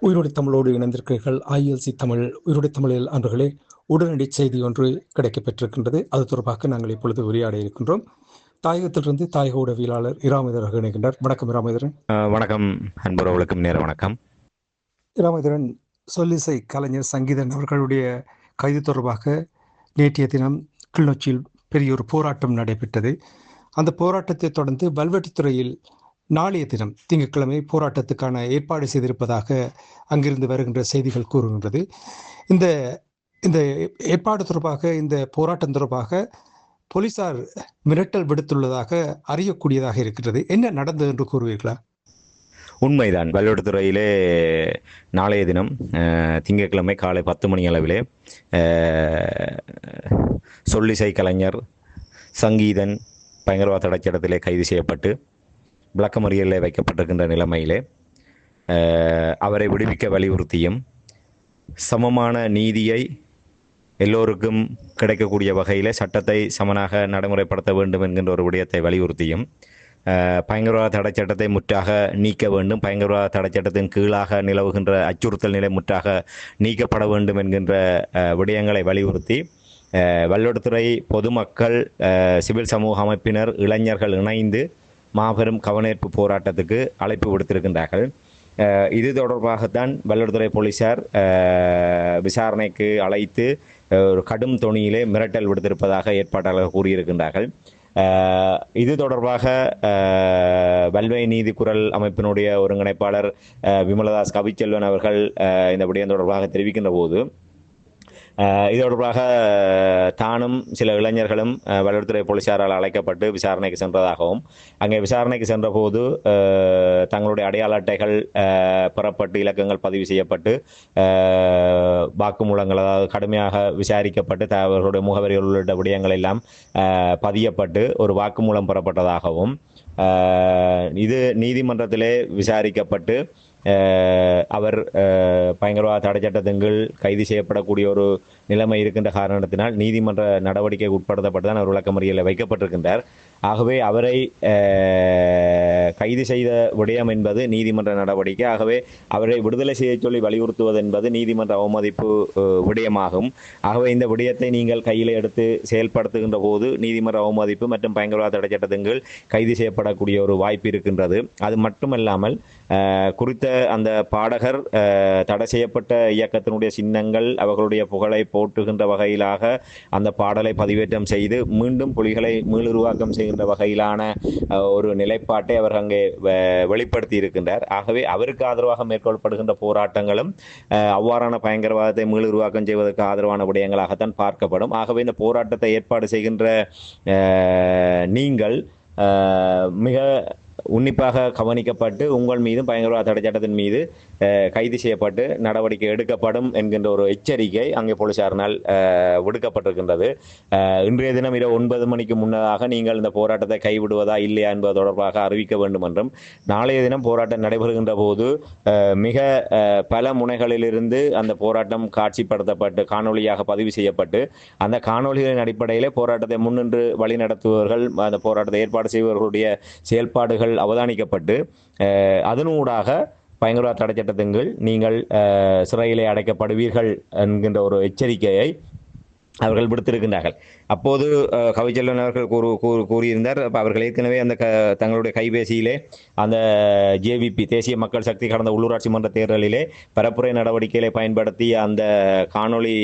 உயிரோடு தமிழோடு இணைந்திருக்கிறீர்கள். ILC தமிழ் உயிரோடு தமிழில் அன்பர்களே, உடனடி செய்தி ஒன்று கிடைக்கப்பெற்றிருக்கின்றது. அது தொடர்பாக நாங்கள் இப்பொழுது உரையாட இருக்கின்றோம். தாயகத்திலிருந்து தாயக உடவியலாளர் இராமேதரன் இணைகின்றார். வணக்கம் இராமேதரன். வணக்கம் அன்புறவுகளுக்கும் நேர வணக்கம். இராமேதரன், சொல்லிசை கலைஞர் சங்கீதன் அவர்களுடைய கைது தொடர்பாக நேற்றைய தினம் கிளிநொச்சியில் பெரிய ஒரு போராட்டம் நடைபெற்றது. அந்த போராட்டத்தை தொடர்ந்து வல்வெட்டித்துறையில் நாளைய தினம் திங்கட்கிழமை போராட்டத்துக்கான ஏற்பாடு செய்திருப்பதாக அங்கிருந்து வருகின்ற செய்திகள் கூறுகின்றது. இந்த இந்த ஏற்பாடு தொடர்பாக, இந்த போராட்டம் தொடர்பாக போலீசார் மிரட்டல் விடுத்துள்ளதாக அறியக்கூடியதாக இருக்கிறது. என்ன நடந்தது என்று கூறுவீர்களா? உண்மைதான். வல்வெட்டித்துறையிலே நாளைய தினம் திங்கட்கிழமை காலை 10 மணி அளவிலே சொல்லிசை கலைஞர் சங்கீதன் பயங்கரவாத தடைச்சட்டத்திலே கைது செய்யப்பட்டு விளக்கமறியலில் வைக்கப்பட்டிருக்கின்ற நிலைமையிலே அவரை விடுவிக்க வலியுறுத்தியும் சமமான நீதியை எல்லோருக்கும் கிடைக்கக்கூடிய வகையில் சட்டத்தை சமனாக நடைமுறைப்படுத்த வேண்டும் என்கின்ற ஒரு விடயத்தை வலியுறுத்தியும் பயங்கரவாத தடைச்சட்டத்தை முற்றாக நீக்க வேண்டும், பயங்கரவாத தடைச்சட்டத்தின் கீழாக நிலவுகின்ற அச்சுறுத்தல் நிலை முற்றாக நீக்கப்பட வேண்டும் என்கின்ற விடயங்களை வலியுறுத்தி வல்வெட்டித்துறை பொதுமக்கள், சிவில் சமூக அமைப்பினர், இளைஞர்கள் இணைந்து மாபெரும் கவனேற்பு போராட்டத்துக்கு அழைப்பு விடுத்திருக்கின்றார்கள். இது தொடர்பாகத்தான் வல்வெட்டித்துறை போலீசார் விசாரணைக்கு அழைத்து ஒரு கடும் தொனியிலே மிரட்டல் விடுத்திருப்பதாக ஏற்பாட்டாளர்கள் கூறியிருக்கின்றார்கள். இது தொடர்பாக வல்வை நீதி குரல் அமைப்பினுடைய ஒருங்கிணைப்பாளர் விமலதாஸ் கவிச்செல்வன் அவர்கள் இந்த விடயம் தொடர்பாக தெரிவிக்கின்ற போது, இது தொடர்பாக தானும் சில இளைஞர்களும் வல்வெட்டித்துறை போலீசாரால் அழைக்கப்பட்டு விசாரணைக்கு சென்றதாகவும், அங்கே விசாரணைக்கு சென்றபோது தங்களுடைய அடையாள அட்டைகள் பெறப்பட்டு இலக்கங்கள் பதிவு செய்யப்பட்டு வாக்குமூலங்கள், அதாவது கடுமையாக விசாரிக்கப்பட்டு அவர்களுடைய முகவரிகள் உள்ளிட்ட விடயங்கள் எல்லாம் பதியப்பட்டு ஒரு வாக்குமூலம் பெறப்பட்டதாகவும், இது நீதிமன்றத்திலே விசாரிக்கப்பட்டு அவர் பயங்கரவாத தடைச்சட்டத்தின் கீழ் கைது செய்யப்படக்கூடிய ஒரு நிலைமை இருக்கின்ற காரணத்தினால் நீதிமன்ற நடவடிக்கை உட்படுத்தப்பட்டு தான் அவர் விளக்கமறியலில் வைக்கப்பட்டிருக்கின்றார். ஆகவே அவரை கைது செய்த விடயம் என்பது நீதிமன்ற நடவடிக்கை. ஆகவே அவரை விடுதலை செய்ய சொல்லி வலியுறுத்துவது என்பது நீதிமன்ற அவமதிப்பு விடயமாகும். ஆகவே இந்த விடயத்தை நீங்கள் கையில் எடுத்து செயல்படுத்துகின்ற போது நீதிமன்ற அவமதிப்பு மற்றும் பயங்கரவாத தடைச்சட்டத்தின் கீழ் கைது செய்யப்படக்கூடிய ஒரு வாய்ப்பு இருக்கின்றது. அது மட்டுமல்லாமல் குறித்த அந்த பாடகர் தடை செய்யப்பட்ட இயக்கத்தினுடைய சின்னங்கள், அவர்களுடைய புகழை போற்றுகின்ற வகையிலாக அந்த பாடலை பதிவேற்றம் செய்து மீண்டும் புலிகளை மீளுருவாக்கம் செய்கின்ற வகையிலான ஒரு நிலைப்பாட்டை அவர் அங்கே வெளிப்படுத்தி இருக்கின்றார். ஆகவே அவருக்கு ஆதரவாக மேற்கொள்ளப்படுகின்ற போராட்டங்களும் அவ்வாறான பயங்கரவாதத்தை மீளுருவாக்கம் செய்வதற்கு ஆதரவான விடயங்களாகத்தான் பார்க்கப்படும். ஆகவே இந்த போராட்டத்தை ஏற்பாடு செய்கின்ற நீங்கள் மிக உன்னிப்பாக கவனிக்கப்பட்டு உங்கள் மீதும் பயங்கரவாத தடைச்சட்டத்தின் மீது கைது செய்யப்பட்டு நடவடிக்கை எடுக்கப்படும் என்கின்ற ஒரு எச்சரிக்கை அங்கே போலீசாரினால் விடுக்கப்பட்டிருக்கின்றது. இன்றைய தினம் இரவு 9 மணிக்கு முன்னதாக நீங்கள் இந்த போராட்டத்தை கைவிடுவதா இல்லையா என்பது தொடர்பாக அறிவிக்க வேண்டும் என்றும், நாளைய தினம் போராட்டம் நடைபெறுகின்ற போது மிக பல முனைகளிலிருந்து அந்த போராட்டம் காட்சிப்படுத்தப்பட்டு காணொலியாக பதிவு செய்யப்பட்டு அந்த காணொலிகளின் அடிப்படையிலே போராட்டத்தை முன்னின்று வழிநடத்துபவர்கள், அந்த போராட்டத்தை ஏற்பாடு செய்பவர்களுடைய செயல்பாடுகள் அவதானிக்கப்பட்டு அதனூடாக பயங்கரவாத தடைச்சட்டத்தின் கீழ் நீங்கள் சிறையிலே அடைக்கப்படுவீர்கள் என்கின்ற ஒரு எச்சரிக்கையை அவர்கள் விடுத்திருக்கின்றார்கள். அப்போது கவிச்செல்வன் அவர்கள் கூறியிருந்தார், அவர்கள் ஏற்கனவே அந்த தங்களுடைய கைபேசியிலே அந்த JVP தேசிய மக்கள் சக்தி கடந்த உள்ளூராட்சி மன்ற தேர்தலிலே பரப்புரை நடவடிக்கைகளை பயன்படுத்தி அந்த காணொளி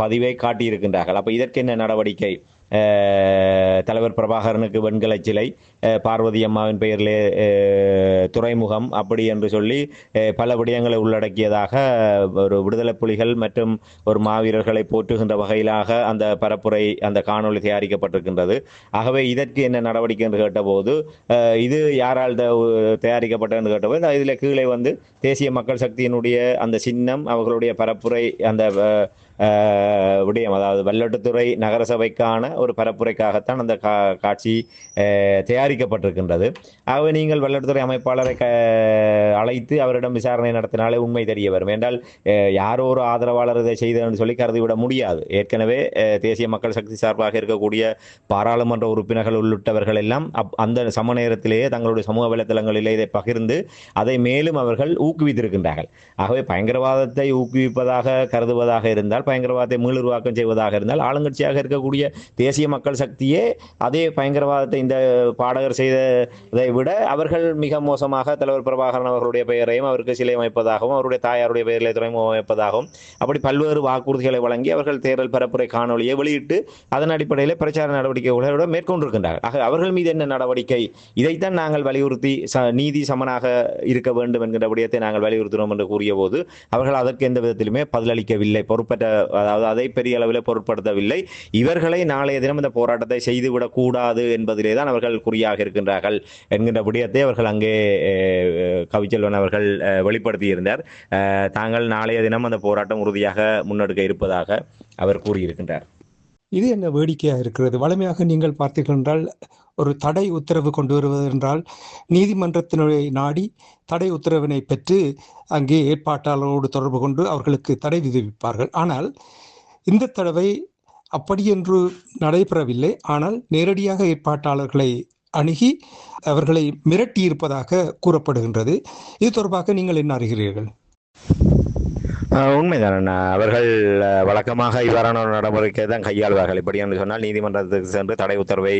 பதிவை காட்டியிருக்கின்றார்கள். அப்போ இதற்கு என்ன நடவடிக்கை? தலைவர் பிரபாகரனுக்கு வெண்கல சிலை, பார்வதி அம்மாவின் பெயரிலே துறைமுகம், அப்படி என்று சொல்லி பல விடயங்களை உள்ளடக்கியதாக ஒரு விடுதலை புலிகள் மற்றும் ஒரு மாவீரர்களை போற்றுகின்ற வகையிலாக அந்த பரப்புரை, அந்த காணொளி தயாரிக்கப்பட்டிருக்கின்றது. ஆகவே இதற்கு என்ன நடவடிக்கை என்று கேட்டபோது, இது யாரால் தயாரிக்கப்பட்டது என்று கேட்டபோது இதில் கீழே வந்து தேசிய மக்கள் சக்தியினுடைய அந்த சின்னம், அவர்களுடைய பரப்புரை, அந்த விடயம், அதாவது வல்வெட்டித்துறை நகரசபைக்கான ஒரு பரப்புரைக்காகத்தான் அந்த காட்சி தயாரிக்கப்பட்டிருக்கின்றது. ஆகவே நீங்கள் வெள்ளத்துறை அமைப்பாளரை அழைத்து அவரிடம் விசாரணை நடத்தினாலே உண்மை தெரிய வரும். என்றால் யாரோ ஒரு ஆதரவாளர் இதை செய்தன்னு சொல்லி கருதிவிட முடியாது. ஏற்கனவே தேசிய மக்கள் சக்தி சார்பாக இருக்கக்கூடிய பாராளுமன்ற உறுப்பினர்கள் உள்ளிட்டவர்கள் எல்லாம் அந்த சம நேரத்திலேயே தங்களுடைய சமூக வலைதளங்களிலே இதை பகிர்ந்து அதை மேலும் அவர்கள் ஊக்குவித்திருக்கின்றார்கள். ஆகவே பயங்கரவாதத்தை ஊக்குவிப்பதாக கருதுவதாக இருந்தால், பயங்கரவாதத்தை மீளுருவாக்கம் செய்வதாக இருந்தால், ஆளுங்கட்சியாக இருக்கக்கூடிய தேசிய மக்கள் சக்தியே அதே பயங்கரவாதத்தை இந்த பாடகர் செய்ததை விட அவர்கள் மிக மோசமாக தலைவர் பிரபாகரன் அவர்களுடைய பெயரையும் அவருக்கு சிலை அமைப்பதாகவும் அவருடைய தாயாருடைய பெயரிலே துறைமுகம் அமைப்பதாகவும் அப்படி பல்வேறு வாக்குறுதிகளை வழங்கி அவர்கள் தேர்தல் பரப்புரை காணொலியை வெளியிட்டு அதன் அடிப்படையில் பிரச்சார நடவடிக்கைகளை மேற்கொண்டிருக்கின்றார்கள். ஆக அவர்கள் மீது என்ன நடவடிக்கை? இதைத்தான் நாங்கள் வலியுறுத்தி நீதி சமனாக இருக்க வேண்டும் என்கிற விடயத்தை நாங்கள் வலியுறுத்தினோம் என்று கூறிய போது அவர்கள் அதற்கு எந்த விதத்திலுமே பதிலளிக்கவில்லை, பொறுப்பற்ற, அதாவது அதை பெரிய அளவில் பொருட்படுத்தவில்லை. இவர்களை நாளைய தினம் இந்த போராட்டத்தை செய்துவிடக் கூடாது என்பதிலே தான் அவர்கள் குறியாக இருக்கின்றார்கள் என்கின்ற விடயத்தை அவர்கள் அங்கே கவிச்செல்வன் அவர்கள் வெளிப்படுத்தியிருந்தார். தாங்கள் நாளைய தினம் அந்த போராட்டம் உறுதியாக முன்னெடுக்க இருப்பதாக அவர் கூறியிருக்கின்றார். இது என்ன வேடிக்கையாக இருக்கிறது? வலிமையாக நீங்கள் பார்த்தீர்கள் என்றால் ஒரு தடை உத்தரவு கொண்டு வருவது என்றால் நீதிமன்றத்தினுடைய நாடி தடை உத்தரவினை பெற்று அங்கே ஏற்பாட்டாளரோடு தொடர்பு கொண்டு அவர்களுக்கு தடை விதிப்பார்கள். ஆனால் இந்த தடவை அப்படியென்று நடைபெறவில்லை. ஆனால் நேரடியாக ஏற்பாட்டாளர்களை அணுகி அவர்களை மிரட்டியிருப்பதாக கூறப்படுகின்றது. இது தொடர்பாக நீங்கள் என்ன அறிகிறீர்கள்? உண்மைதான். அவர்கள் வழக்கமாக இவ்வாறான ஒரு நடவடிக்கை தான் கையாளுவார்கள். இப்படி என்று சொன்னால் நீதிமன்றத்துக்கு சென்று தடை உத்தரவை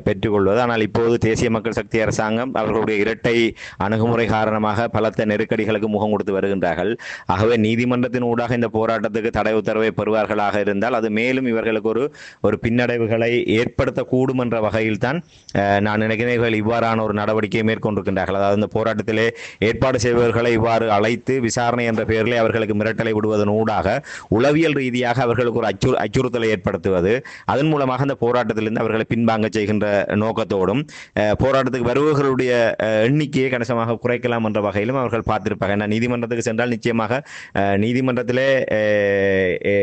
பெற்றுக்கொள்வது. ஆனால் இப்போது தேசிய மக்கள் சக்தி அரசாங்கம் அவர்களுடைய இரட்டை அணுகுமுறை காரணமாக பலத்த நெருக்கடிகளுக்கு முகம் கொடுத்து வருகின்றார்கள். ஆகவே நீதிமன்றத்தின் ஊடாக இந்த போராட்டத்துக்கு தடை உத்தரவை பெறுவார்களாக இருந்தால் அது மேலும் இவர்களுக்கு ஒரு பின்னடைவுகளை ஏற்படுத்தக்கூடும் என்ற வகையில் தான் நான் நினைக்கிறேன் இவர்கள் இவ்வாறான ஒரு நடவடிக்கையை மேற்கொண்டிருக்கின்றார்கள். அதாவது இந்த போராட்டத்திலே ஏற்பாடு செய்பவர்களை இவ்வாறு அழைத்து விசாரணை என்ற பெயரிலே அவர்களுக்கு மிரட்டலை விடுவதன் ஊடாக உளவியல் ரீதியாக அவர்களுக்கு ஒரு அச்சுறுத்தலை ஏற்படுத்துவது, அதன் மூலமாக அந்த போராட்டத்திலிருந்து அவர்களை பின்வாங்க செய்கின்ற நோக்கத்தோடும் போராட்டத்துக்கு வருபவர்களுடைய எண்ணிக்கையை கணிசமாக குறைக்கலாம் என்ற வகையிலும் அவர்கள் பார்த்திருப்பாங்க. ஏன்னா நீதிமன்றத்துக்கு சென்றால் நிச்சயமாக நீதிமன்றத்திலே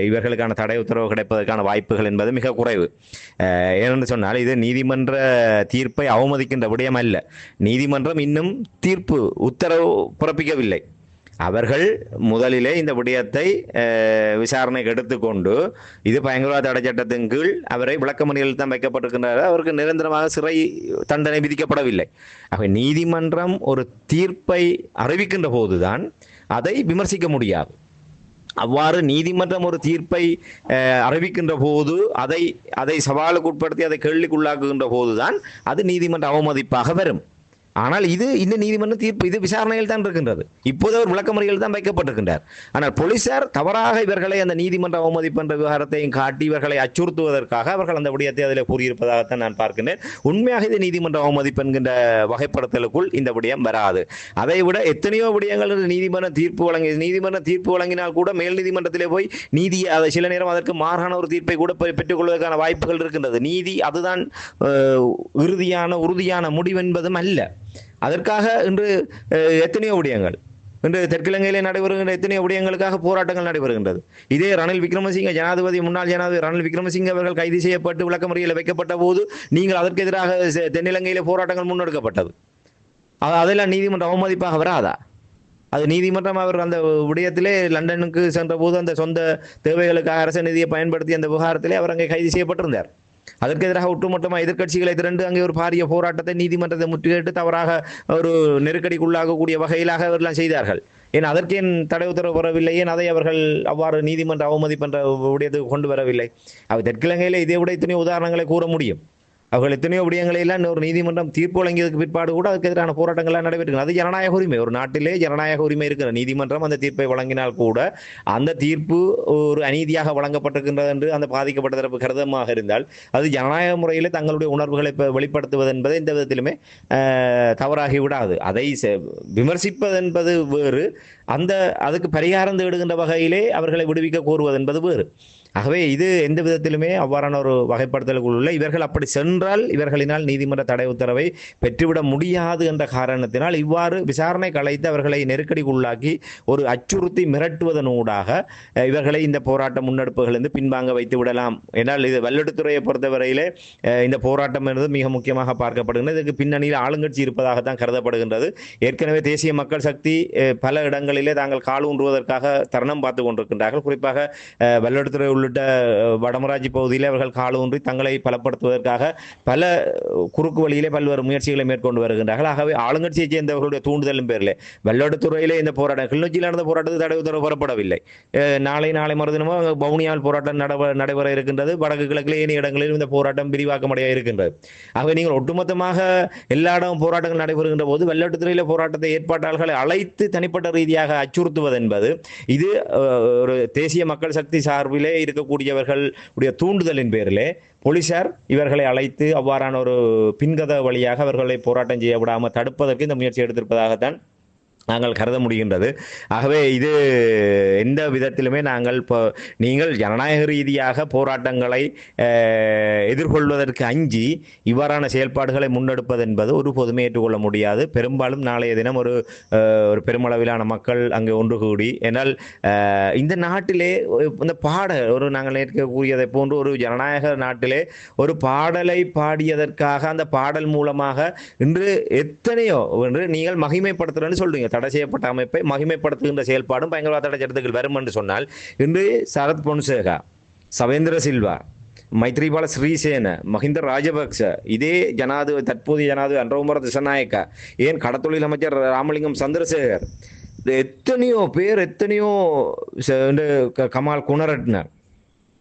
இவர்களுக்கான தடை உத்தரவு கிடைப்பதற்கான வாய்ப்புகள் என்பது மிக குறைவு. ஏனென்று சொன்னால் இது நீதிமன்ற தீர்ப்பை அவமதிக்கின்ற விடயம் அல்ல. நீதிமன்றம் இன்னும் தீர்ப்பு உத்தரவு பிறப்பிக்கவில்லை. அவர்கள் முதலிலே இந்த விடயத்தை விசாரணைக்கு எடுத்துக்கொண்டு இது பயங்கரவாத தடை சட்டத்தின் கீழ் அவரை விளக்கமறியலில் தான் வைக்கப்பட்டிருக்கின்றார். அவருக்கு நிரந்தரமாக சிறை தண்டனை விதிக்கப்படவில்லை. ஆக நீதிமன்றம் ஒரு தீர்ப்பை அறிவிக்கின்ற போதுதான் அதை விமர்சிக்க முடியாது. அவ்வாறு நீதிமன்றம் ஒரு தீர்ப்பை அறிவிக்கின்ற போது அதை சவாலுக்கு உட்படுத்தி அதை கேள்விக்குள்ளாக்குகின்ற போதுதான் அது நீதிமன்ற அவமதிப்பாக வரும். ஆனால் இது இந்த நீதிமன்ற தீர்ப்பு இது விசாரணையில் தான் இருக்கின்றது. இப்போது அவர் விளக்கமறியல் தான் வைக்கப்பட்டிருக்கின்றார். ஆனால் போலீசார் தவறாக இவர்களை அந்த நீதிமன்ற அவமதிப்பு என்ற விவகாரத்தையும் காட்டி இவர்களை அச்சுறுத்துவதற்காக அவர்கள் அந்த விடயத்தை அதில் கூறியிருப்பதாகத்தான் நான் பார்க்கின்றேன். உண்மையாக இது நீதிமன்ற அவமதிப்பு என்கின்ற வகைப்படுத்தலுக்குள் இந்த விடயம் வராது. அதை விட எத்தனையோ விடயங்கள் நீதிமன்ற தீர்ப்பு வழங்கினால் கூட மேல் நீதிமன்றத்திலே போய் நீதி அதை சில நேரம் அதற்கு மாறான ஒரு தீர்ப்பை கூட பெற்றுக் கொள்வதற்கான வாய்ப்புகள் இருக்கின்றது. நீதி அதுதான் உறுதியான முடிவு என்பதும் அல்ல. அதற்காக இன்று எத்தனையோ விடயங்கள் இன்று தெற்கிலங்கையிலே நடைபெறுகின்ற எத்தனையோ விடயங்களுக்காக போராட்டங்கள் நடைபெறுகின்றது. இதே ரணில் விக்ரமசிங்க முன்னாள் ஜனாதிபதி ரணில் விக்ரமசிங்க அவர்கள் கைது செய்யப்பட்டு விளக்கமறியலில் வைக்கப்பட்ட போது நீங்கள் அதற்கு எதிராக தென்னிலங்கையிலே போராட்டங்கள் முன்னெடுக்கப்பட்டது. அதெல்லாம் நீதிமன்ற அவமதிப்பாக வராதா? அது நீதிமன்றம் அவர் அந்த விடயத்திலே லண்டனுக்கு சென்ற போது அந்த சொந்த தேவைகளுக்காக அரசு நிதியை பயன்படுத்தி அந்த விவகாரத்திலே அவர் அங்கே கைது செய்யப்பட்டிருந்தார். அதற்கு எதிராக ஒட்டுமொத்தமாக எதிர்க்கட்சிகளை திரண்டு அங்கே ஒரு பாரிய போராட்டத்தை நீதிமன்றத்தை முற்றுகையிட்டு தவறாக ஒரு நெருக்கடிக்குள்ளாகக்கூடிய வகையிலாக அவர்கள் செய்தார்கள். ஏன் அதற்கு ஏன் தடை உத்தரவு வரவில்லை? ஏன் அதை அவர்கள் அவ்வாறு நீதிமன்ற அவமதிப்பு என்ற விடயத்துக்கு கொண்டு வரவில்லை? அவர் தெற்கிலங்கையில் இதை விட இத்தனையோ உதாரணங்களை கூற முடியும். அவர்கள் எத்தனையோ விடயங்களை எல்லாம் ஒரு நீதிமன்றம் தீர்ப்பு வழங்கியதுக்கு பிற்பாடு கூட அதுக்கு எதிரான போராட்டங்கள்லாம் நடைபெற்று அது ஜனநாயக உரிமை. ஒரு நாட்டிலே ஜனநாயக உரிமை இருக்கிற நீதிமன்றம் அந்த தீர்ப்பை வழங்கினால் கூட அந்த தீர்ப்பு ஒரு அநீதியாக வழங்கப்பட்டிருக்கின்றது என்று அந்த பாதிக்கப்பட்ட தரப்பு கருதமாக இருந்தால் அது ஜனநாயக முறையில் தங்களுடைய உணர்வுகளை வெளிப்படுத்துவது என்பது எந்த விதத்திலுமே தவறாகி விடாது. அதை விமர்சிப்பது என்பது வேறு, அதுக்கு பரிகாரம் தேடுகின்ற வகையிலே அவர்களை விடுவிக்க கோருவது என்பது வேறு. ஆகவே இது எந்த விதத்திலுமே அவ்வாறான ஒரு வகைப்படுத்தலுக்குள் உள்ள இவர்கள் அப்படி சென்றால் இவர்களினால் நீதிமன்ற தடை உத்தரவை பெற்றுவிட முடியாது என்ற காரணத்தினால் இவ்வாறு விசாரணை கலைத்து அவர்களை நெருக்கடிக்குள்ளாக்கி ஒரு அச்சுறுத்தி மிரட்டுவதனூடாக இவர்களை இந்த போராட்ட முன்னெடுப்புகளிலிருந்து பின்வாங்க வைத்து விடலாம். ஏன்னால் இது வல்லெடுத்துறையை பொறுத்தவரையிலே இந்த போராட்டம் என்பது மிக முக்கியமாக பார்க்கப்படுகிறது. இதுக்கு பின்னணியில் ஆளுங்கட்சி இருப்பதாகத்தான் கருதப்படுகின்றது. ஏற்கனவே தேசிய மக்கள் சக்தி பல இடங்களிலே தாங்கள் காலூன்றுவதற்காக தருணம் பார்த்து கொண்டிருக்கின்றார்கள். குறிப்பாக வல்லெடுத்துறை உள்ளிட்ட வடமராட்சி பகுதியில் அவர்கள் காலூன்றி தங்களை பலப்படுத்துவதற்காக பல குறுக்கு வழியிலே பல்வேறு முயற்சிகளை மேற்கொண்டு வருகின்றார்கள். ஆகவே ஆளுங்கட்சியைச் சேர்ந்தவர்களுடைய தூண்டுதலும் பேரிலே வல்லெடுத்துறையிலே இந்த போராட்டம் கிளிநொச்சியில் நடந்த போராட்டத்தில் தடை உத்தரவு பெறப்படவில்லை. நாளை மறுதினமோ வவுனியாவில் போராட்டம் நடைபெற இருக்கின்றது. வடக்கு கிழக்கில் ஏனைய இடங்களில் இந்த போராட்டம் விரிவாக்கமடைய இருக்கின்றது. ஆகவே நீங்கள் ஒட்டுமொத்தமாக எல்லா இடமும் போராட்டங்கள் நடைபெறுகின்ற போது வல்லெடுத்துறையில போராட்டத்தை ஏற்பாட்டாளர்களை அழைத்து தனிப்பட்ட ரீதியாக அச்சுறுத்துவது என்பது இது ஒரு தேசிய மக்கள் சக்தி சார்பிலே இருக்கக்கூடியவர்களுடைய தூண்டுதலின் பேரிலே போலீசார் இவர்களை அழைத்து அவ்வாறான ஒரு பின்கத வழியாக அவர்களை போராட்டம் செய்ய விடாமல் தடுப்பதற்கு இந்த முயற்சி எடுத்திருப்பதாகத்தான் நாங்கள் கருத முடிகின்றது. ஆகவே இது எந்த விதத்திலுமே நீங்கள் ஜனநாயக ரீதியாக போராட்டங்களை எதிர்கொள்வதற்கு அஞ்சி இவ்வாறான செயல்பாடுகளை முன்னெடுப்பது என்பது ஒருபோதுமே ஏற்றுக்கொள்ள முடியாது. பெரும்பாலும் நாளைய தினம் ஒரு பெருமளவிலான மக்கள் அங்கே ஒன்று கூடி, என்னால் இந்த நாட்டிலே இந்த நாங்கள் நேர்க்கக்கூடியதை போன்று ஒரு ஜனநாயக நாட்டிலே ஒரு பாடலை பாடியதற்காக அந்த பாடல் மூலமாக இன்று எத்தனையோ என்று நீங்கள் மகிமைப்படுத்துறேன்னு சொல்றீங்க. தடை செய்யப்பட்ட அமைப்பை மகிமைப்படுத்துகின்ற செயல்பாடும் பயங்கரவாத தடை சட்டத்தில் வரும் என்று சொன்னால் இன்று சரத் பொன்சேகா, சவேந்திர சில்வா, மைத்ரிபால ஸ்ரீசேன, மஹிந்த ராஜபக்ச, இதே தற்போதைய ஜனாதிபதி அனுரகுமார திசாநாயக்கா, ஏன் கடத்தொழில் அமைச்சர் ராமலிங்கம் சந்திரசேகர், எத்தனையோ பேர், கமால் குணரட்ன,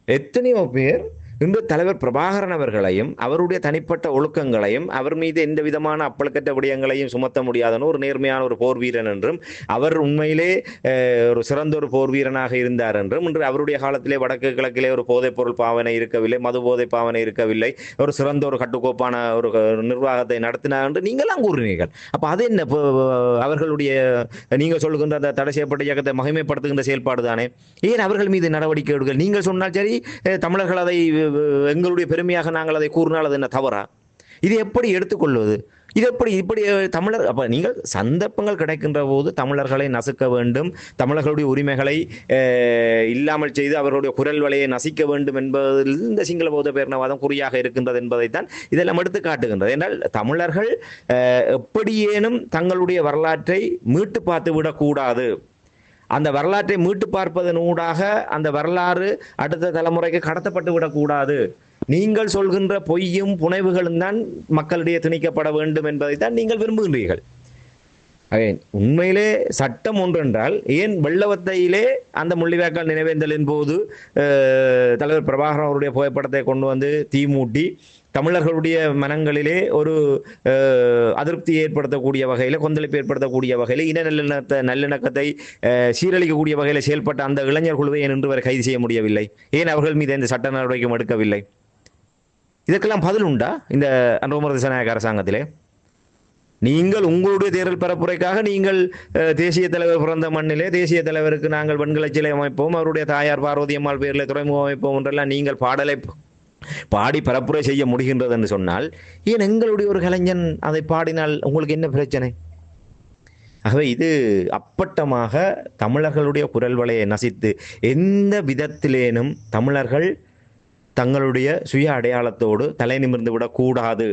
எத்தனையோ பேர் இன்று தலைவர் பிரபாகரன் அவர்களையும் அவருடைய தனிப்பட்ட ஒழுக்கங்களையும் அவர் மீது எந்த விதமான அப்பழுக்கற்ற விடயங்களையும் சுமத்த முடியாதன ஒரு நேர்மையான ஒரு போர் வீரன் என்றும் அவர் உண்மையிலே ஒரு சிறந்த ஒரு போர் வீரனாக இருந்தார் என்றும் இன்று அவருடைய காலத்திலே வடக்கு கிழக்கிலே ஒரு போதைப் பொருள் பாவனை இருக்கவில்லை, மது போதை பாவனை இருக்கவில்லை, ஒரு சிறந்த ஒரு கட்டுக்கோப்பான ஒரு நிர்வாகத்தை நடத்தினார் என்று நீங்களாம் கூறினீர்கள். அப்ப அது என்ன அவர்களுடைய நீங்கள் சொல்லுகின்ற அந்த தடை செய்யப்பட்ட இயக்கத்தை மகிமைப்படுத்துகின்ற செயல்பாடு தானே? ஏன் அவர்கள் மீது நடவடிக்கை எடுங்கள்? நீங்கள் சொன்னால் சரி, தமிழர்கள் அதை எங்களுடைய பெருமையாக நாங்கள் அதை கூறினால் அது என்ன தவறா? இது எப்படி எடுத்துக்கொள்வது? இது இப்படி தமிழர் அப்ப நீங்கள் சந்தர்ப்பங்கள் கிடைக்கின்ற போது தமிழர்களை நசுக்க வேண்டும், தமிழர்களுடைய உரிமைகளை இல்லாமல் செய்து அவர்களுடைய குரல் வலையை நசிக்க வேண்டும் என்பதில் இந்த சிங்கள பௌத்த பேரினவாதம் குறியாக இருக்கின்றது என்பதைத்தான் இதெல்லாம் எடுத்து காட்டுகின்றது. என்றால் தமிழர்கள் எப்படியேனும் தங்களுடைய வரலாற்றை மீட்டு பார்த்து விடக்கூடாது. அந்த வரலாற்றை மீட்டு பார்ப்பதன் ஊடாக அந்த வரலாறு அடுத்த தலைமுறைக்கு கடத்தப்பட்டு விடக்கூடாது. நீங்கள் சொல்கின்ற பொய்யும் புனைவுகளும் தான் மக்களிடையே திணிக்கப்பட வேண்டும் என்பதைத்தான் நீங்கள் விரும்புகின்றீர்கள். உண்மையிலே சட்டம் ஒன்றென்றால் ஏன் வெள்ளவத்தையிலே அந்த முள்ளிவாய்க்கால் நினைவேந்தலின் போது தலைவர் பிரபாகரன் அவருடைய புகைப்படத்தை கொண்டு வந்து தீ மூட்டி தமிழர்களுடைய மனங்களிலே ஒரு அதிருப்தியை ஏற்படுத்தக்கூடிய வகையில், கொந்தளிப்பு ஏற்படுத்தக்கூடிய வகையில், இன நல்லிணக்கத்தை சீரழிக்கக்கூடிய வகையில் செயல்பட்ட அந்த இளைஞர் குழுவை ஏன் இன்று வரை கைது செய்ய முடியவில்லை? ஏன் அவர்கள் மீது எந்த சட்ட நடவடிக்கையும் எடுக்கவில்லை? இதற்கெல்லாம் பதில் உண்டா இந்த அனுரகுமார திசாநாயக்க அரசாங்கத்திலே? நீங்கள் உங்களுடைய தேர்தல் பரப்புரைக்காக நீங்கள் தேசிய தலைவர் பிறந்த மண்ணிலே தேசிய தலைவருக்கு நாங்கள் வெண்கல சிலை அமைப்போம், அவருடைய தாயார் பார்வதி அம்மாள் பேரில் துறைமுகம் அமைப்போம் என்றெல்லாம் நீங்கள் பாடலை பாடி பரப்புரை செய்ய முடிகின்றது என்று சொன்னால் ஏன் எங்களுடைய ஒரு கலைஞன் அதை பாடினால் உங்களுக்கு என்ன பிரச்சனை? ஆகவே இது அப்பட்டமாக தமிழர்களுடைய குரல் வலையை நசித்து எந்த விதத்திலேனும் தமிழர்கள் தங்களுடைய சுய அடையாளத்தோடு தலை நிமிர்ந்து விடக்கூடாது.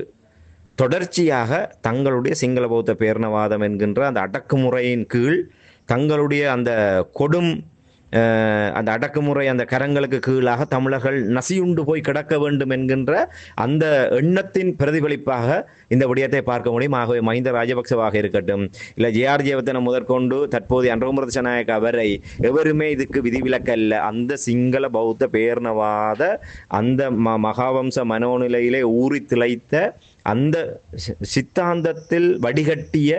தொடர்ச்சியாக தங்களுடைய சிங்கள பௌத்த பேரினவாதம் என்கின்ற அந்த அடக்குமுறையின் கீழ் தங்களுடைய அந்த கொடும் அந்த அடக்குமுறை அந்த கரங்களுக்கு கீழாக தமிழர்கள் நசியுண்டு போய் கிடக்க வேண்டும் என்கின்ற அந்த எண்ணத்தின் பிரதிபலிப்பாக இந்த விடயத்தை பார்க்க முடியும். ஆகவே மஹிந்த ராஜபக்சவாக இருக்கட்டும், இல்லை ஜேஆர் ஜெயவர்தன முதற்கொண்டு தற்போது அனுரகுமார திசாநாயக்க வரை எவருமே இதுக்கு விதிவிலக்கல்ல. அந்த சிங்கள பௌத்த பேரினவாத அந்த மகாவம்ச மனோநிலையிலே ஊறி திளைத்த அந்த சித்தாந்தத்தில் வடிகட்டிய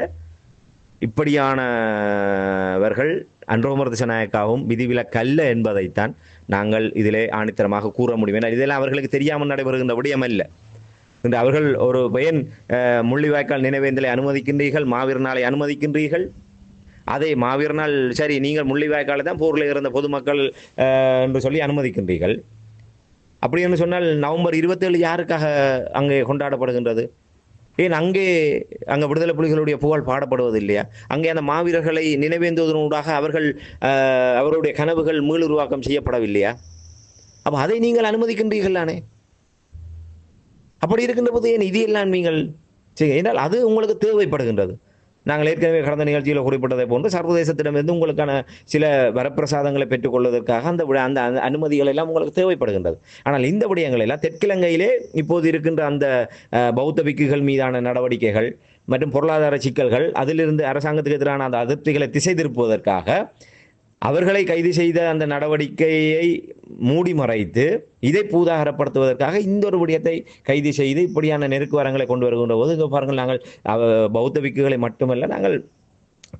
இப்படியானவர்கள் அனுரகுமார திசாநாயக்காவும் விதிவிலக்கல்ல என்பதைத்தான் நாங்கள் இதிலே ஆணித்தரமாக கூற முடியும். ஏன்னா இதெல்லாம் அவர்களுக்கு தெரியாமல் நடைபெறுகின்ற விடயம் அல்ல. இன்று அவர்கள் ஒரு பயன் முள்ளிவாய்க்கால் நினைவேந்தலை அனுமதிக்கின்றீர்கள், மாவீர நாளை அனுமதிக்கின்றீர்கள், அதை மாவீரனால் சரி நீங்கள் முள்ளிவாய்க்காலை தான் போரில் இறந்த பொதுமக்கள் என்று சொல்லி அனுமதிக்கின்றீர்கள். அப்படி என்று சொன்னால் நவம்பர் 27 யாருக்காக அங்கே கொண்டாடப்படுகின்றது? ஏன் அங்கே விடுதலை புலிகளுடைய புகழ் பாடப்படுவது இல்லையா? அங்கே அந்த மாவீரர்களை நினைவேந்துவதனூடாக அவருடைய கனவுகள் மீளுருவாக்கம் செய்யப்படவில்லையா? அப்போ அதை நீங்கள் அனுமதிக்கின்றீர்கள் தானே? அப்படி இருக்கின்ற போது ஏன் இது எல்லாம் நீங்கள் என்றால் அது உங்களுக்கு தேவைப்படுகின்றது. நாங்கள் ஏற்கனவே கடந்த நிகழ்ச்சியில் குறிப்பிட்டதை போன்று சர்வதேசத்திடமிருந்து உங்களுக்கான சில வரப்பிரசாதங்களை பெற்றுக்கொள்வதற்காக அந்த அனுமதிகள் எல்லாம் உங்களுக்கு தேவைப்படுகின்றது. ஆனால் இந்த விடயங்கள் எல்லாம் தெற்கிலங்கையிலே இப்போது இருக்கின்ற அந்த பௌத்த பிக்குகள் மீதான நடவடிக்கைகள் மற்றும் பொருளாதார சிக்கல்கள், அதிலிருந்து அரசாங்கத்துக்கு எதிரான அந்த அதிருப்திகளை திசை திருப்புவதற்காக அவர்களை கைது செய்த அந்த நடவடிக்கையை மூடி மறைத்து இதை பூதாகரப்படுத்துவதற்காக இந்த ஒரு விடயத்தை கைது செய்து இப்படியான நெருக்கு வரங்களை கொண்டு வருகின்ற போது இங்கே பாருங்கள், நாங்கள் பௌத்த பிக்குகளை மட்டுமல்ல, நாங்கள்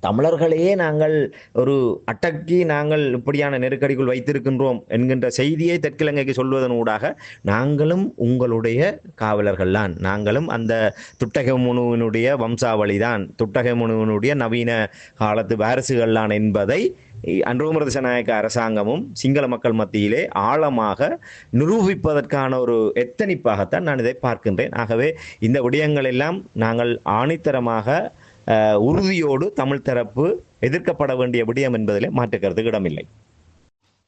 தமிழர்களையே நாங்கள் ஒரு அட்டக்கி நாங்கள் இப்படியான நெருக்கடிக்குள் வைத்திருக்கின்றோம் என்கின்ற செய்தியை தெற்கிலங்கைக்கு சொல்வதனூடாக நாங்களும் உங்களுடைய காவலர்கள் தான், நாங்களும் அந்த துட்டகமுனுவினுடைய வம்சாவளிதான், துட்டகமுனுவினுடைய நவீன காலத்து வாரிசுகள் தான் என்பதை அன்றுகுமார திசாநாயக்க அரசாங்கமும் சிங்கள மக்கள் மத்தியிலே ஆழமாக நிரூபிப்பதற்கான ஒரு எத்தனிப்பாகத்தான் நான் இதை பார்க்கின்றேன். ஆகவே இந்த விடயங்கள் எல்லாம் நாங்கள் ஆணித்தரமாக உறுதியோடு தமிழ் தரப்பு எதிர்க்கப்பட வேண்டிய விடயம் என்பதிலே மாற்றுக்கருத்துக்கு இடமில்லை.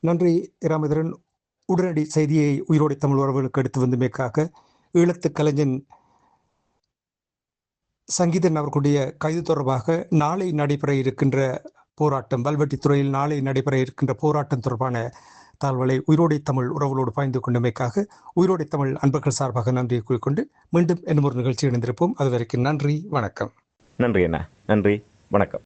நன்றி ராமேந்திரன். உடனடி செய்தியை உயிரோடை தமிழ் உறவுகளுக்கு எடுத்து வந்தமைக்காக ஈழத்து கலைஞன் சங்கீதன் அவர்களுடைய கைது தொடர்பாக நாளை நடைபெற இருக்கின்ற போராட்டம், வல்வெட்டித்துறையில் நாளை நடைபெற இருக்கின்ற போராட்டம் தொடர்பான தகவலை உயிரோடை தமிழ் உறவுகளோடு பாய்ந்து கொண்டமைக்காக உயிரோடை தமிழ் அன்பர்கள் சார்பாக நன்றியை கூறிக்கொண்டு மீண்டும் இன்னும் ஒரு நிகழ்ச்சி இணைந்திருப்போம். அதுவரைக்கும் நன்றி, வணக்கம். நன்றி அண்ணா, நன்றி, வணக்கம்.